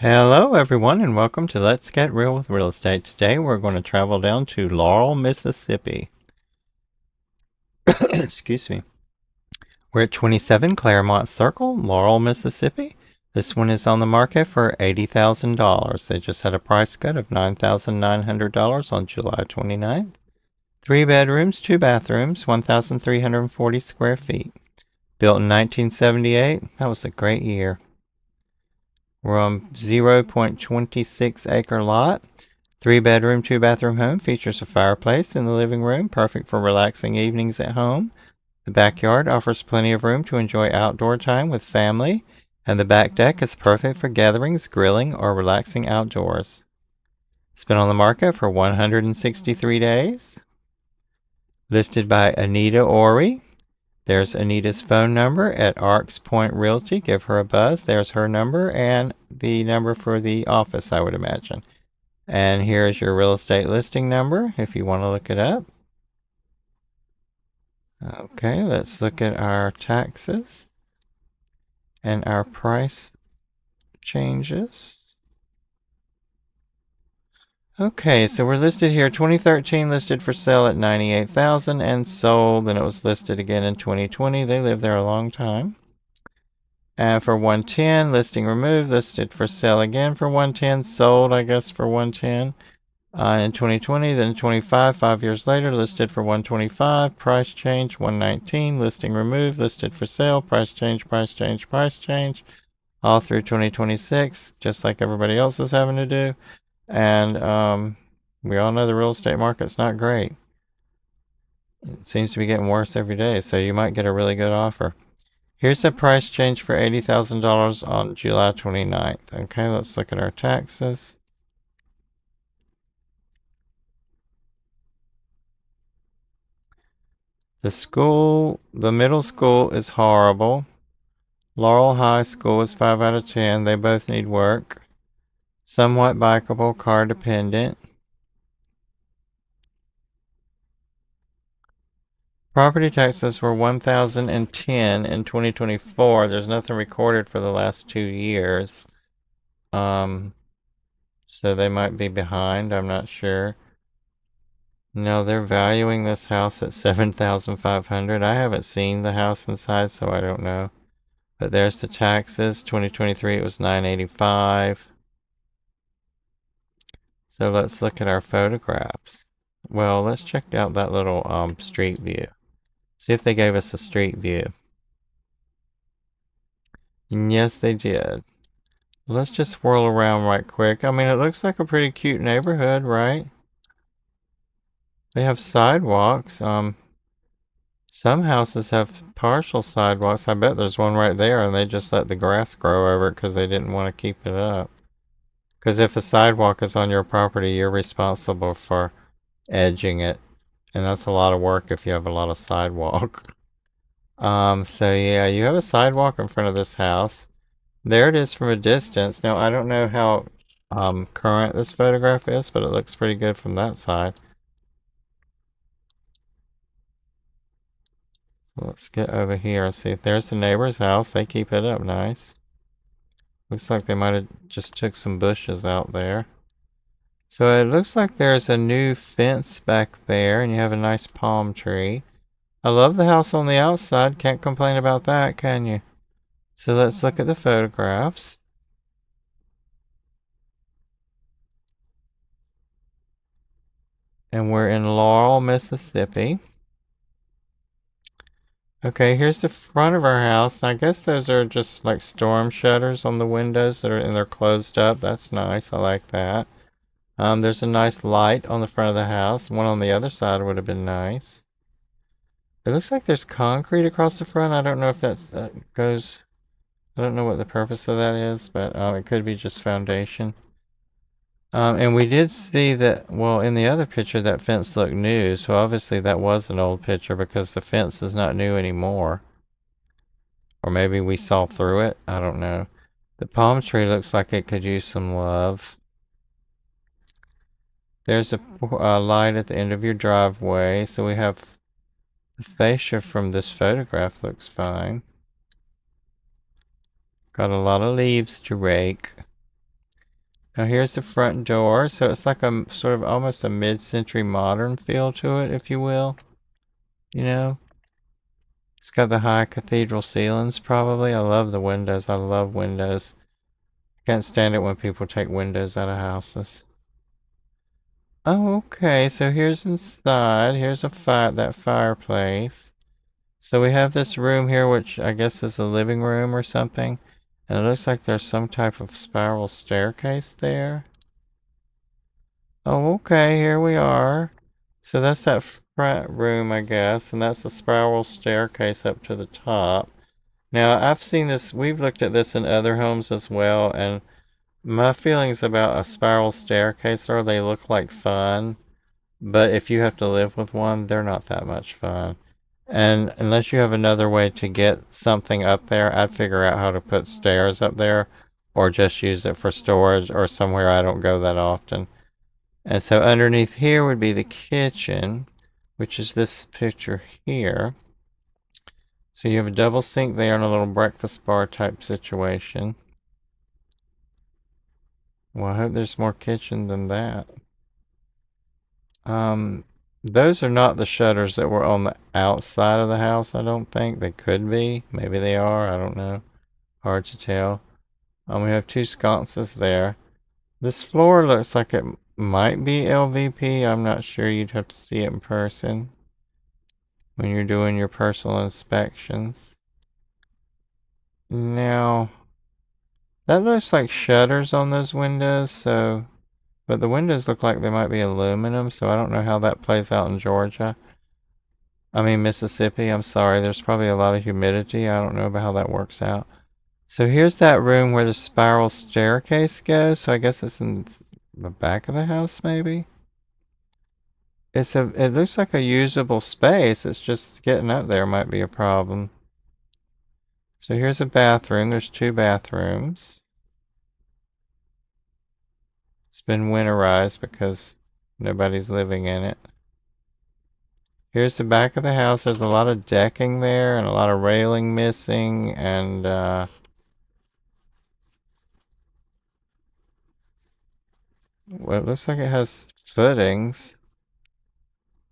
Hello, everyone, and welcome to Let's Get Real with Real Estate. Today, we're going to travel down to Laurel, Mississippi. Excuse me. We're at 27 Claremont Circle, Laurel, Mississippi. This one is on the market for $80,000. They just had a price cut of $9,900 on July 29th. 3 bedrooms, 2 bathrooms, 1,340 square feet. Built in 1978. That was a great year. We're on 0.26 acre lot. 3 bedroom, 2 bathroom home features a fireplace in the living room, perfect for relaxing evenings at home. The backyard offers plenty of room to enjoy outdoor time with family, and the back deck is perfect for gatherings, grilling, or relaxing outdoors. It's been on the market for 163 days. Listed by Anita Ori. There's Anita's phone number at Arcs Point Realty. Give her a buzz. There's her number and the number for the office, I would imagine. And here's your real estate listing number if you want to look it up. Okay, let's look at our taxes and our price changes. Okay, so we're listed here 2013 listed for sale at $98,000 and sold, and it was listed again in 2020. They lived there a long time. And for 110, listing removed, listed for sale again for 110, sold I guess for 110. In 2020, then 25, 5 years later, listed for 125, price change 119, listing removed, listed for sale, price change, price change, price change, all through 2026, just like everybody else is having to do. And we all know the real estate market's not great. It seems to be getting worse every day, so you might get a really good offer. Here's the price change for $80,000 on July 29th. Okay, let's look at our taxes. The middle school is horrible. Laurel High School is 5 out of 10. They both need work. Somewhat bikeable, car dependent. Property taxes were $1,010 in 2024. There's nothing recorded for the last 2 years. So they might be behind. I'm not sure. No, they're valuing this house at $7,500. I haven't seen the house inside, so I don't know. But there's the taxes. 2023 it was $985. So let's look at our photographs. Well, let's check out that little street view. See if they gave us a street view. And yes, they did. Let's just swirl around right quick. I mean, it looks like a pretty cute neighborhood, right? They have sidewalks. Some houses have partial sidewalks. I bet there's one right there, and they just let the grass grow over it because they didn't want to keep it up. Because if a sidewalk is on your property, you're responsible for edging it, and that's a lot of work if you have a lot of sidewalk. So yeah, you have a sidewalk in front of this house. There it is from a distance. Now I don't know how current this photograph is, but it looks pretty good from that side. So let's get over here and see if there's the neighbor's house. They keep it up nice. Looks like they might have just took some bushes out there. So it looks like there's a new fence back there, and you have a nice palm tree. I love the house on the outside. Can't complain about that, can you? So let's look at the photographs. And we're in Laurel, Mississippi. Okay, here's the front of our house. I guess those are just like storm shutters on the windows and they're closed up. That's nice. I like that. There's a nice light on the front of the house. One on the other side would have been nice. It looks like there's concrete across the front. I don't know if that goes. I don't know what the purpose of that is, but it could be just foundation. And we did see that, well, in the other picture, that fence looked new. So obviously that was an old picture because the fence is not new anymore. Or maybe we saw through it. I don't know. The palm tree looks like it could use some love. There's a light at the end of your driveway. So we have the fascia from this photograph looks fine. Got a lot of leaves to rake. Now here's the front door. So it's like a sort of almost a mid-century modern feel to it, if you will. You know, it's got the high cathedral ceilings probably. I love the windows. I love windows. Can't stand it when people take windows out of houses. Oh, okay. So here's inside. Here's that fireplace. So we have this room here, which I guess is a living room or something. And it looks like there's some type of spiral staircase there. Oh, okay, here we are. So that's that front room, I guess, and that's the spiral staircase up to the top. Now, I've seen this, we've looked at this in other homes as well, and my feelings about a spiral staircase are they look like fun, but if you have to live with one, they're not that much fun. And unless you have another way to get something up there, I'd figure out how to put stairs up there or just use it for storage or somewhere I don't go that often. And so underneath here would be the kitchen, which is this picture here. So you have a double sink there and a little breakfast bar type situation. Well, I hope there's more kitchen than that. Those are not the shutters that were on the outside of the house, I don't think. They could be. Maybe they are. I don't know. Hard to tell. We have two sconces there. This floor looks like it might be LVP. I'm not sure. You'd have to see it in person when you're doing your personal inspections. Now, that looks like shutters on those windows, so, but the windows look like they might be aluminum, so I don't know how that plays out in Georgia. I mean, Mississippi, I'm sorry, there's probably a lot of humidity. I don't know about how that works out. So here's that room where the spiral staircase goes, so I guess it's in the back of the house, maybe? It looks like a usable space. It's just getting up there might be a problem. So here's a bathroom. There's two bathrooms. It's been winterized because nobody's living in it. Here's the back of the house. There's a lot of decking there and a lot of railing missing and well, it looks like it has footings.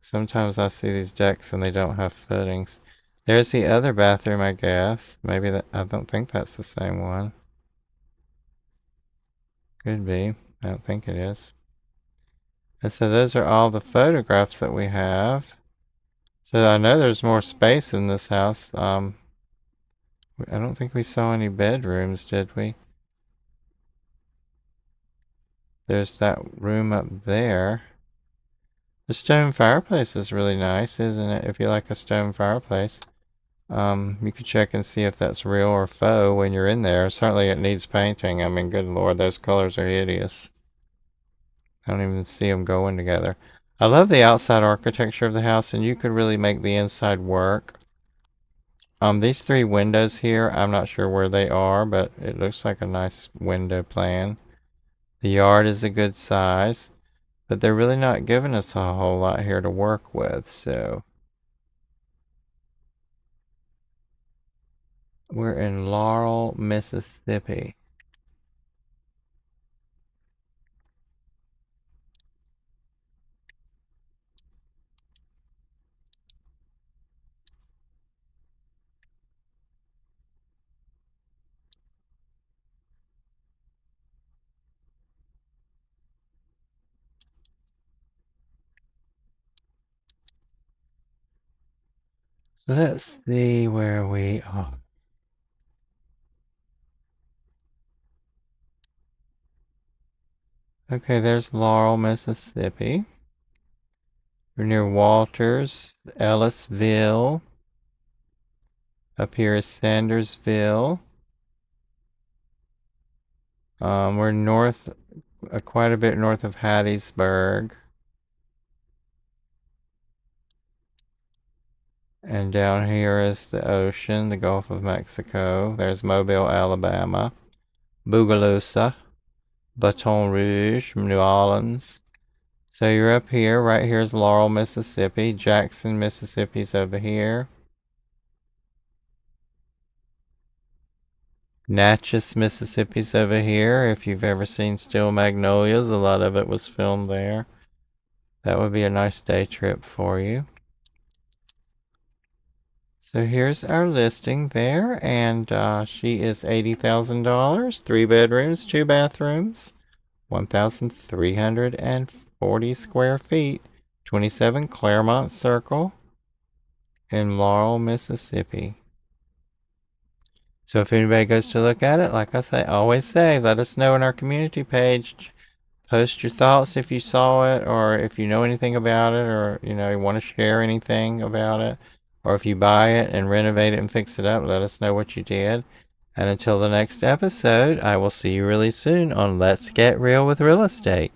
Sometimes I see these decks and they don't have footings. There's the other bathroom, I guess. Maybe that, I don't think that's the same one. Could be. I don't think it is. And so those are all the photographs that we have. So I know there's more space in this house. I don't think we saw any bedrooms, did we? There's that room up there. The stone fireplace is really nice, isn't it? If you like a stone fireplace. You could check and see if that's real or faux when you're in there. Certainly it needs painting. I mean, good lord, those colors are hideous. I don't even see them going together. I love the outside architecture of the house, and you could really make the inside work. These three windows here, I'm not sure where they are, but it looks like a nice window plan. The yard is a good size, but they're really not giving us a whole lot here to work with, so. We're in Laurel, Mississippi. Let's see where we are. Okay, there's Laurel, Mississippi. We're near Walters, Ellisville. Up here is Sandersville. We're north, quite a bit north of Hattiesburg. And down here is the ocean, the Gulf of Mexico. There's Mobile, Alabama. Bogalusa, Baton Rouge, New Orleans. So you're up here. Right here is Laurel, Mississippi. Jackson, Mississippi's over here. Natchez, Mississippi's over here. If you've ever seen Steel Magnolias, a lot of it was filmed there. That would be a nice day trip for you. So here's our listing there, and she is $80,000, 3 bedrooms, 2 bathrooms, 1,340 square feet, 27 Claremont Circle in Laurel, Mississippi. So if anybody goes to look at it, like I always say, let us know on our community page. Post your thoughts if you saw it, or if you know anything about it, or you want to share anything about it, or if you buy it and renovate it and fix it up, let us know what you did. And until the next episode, I will see you really soon on Let's Get Real with Real Estate.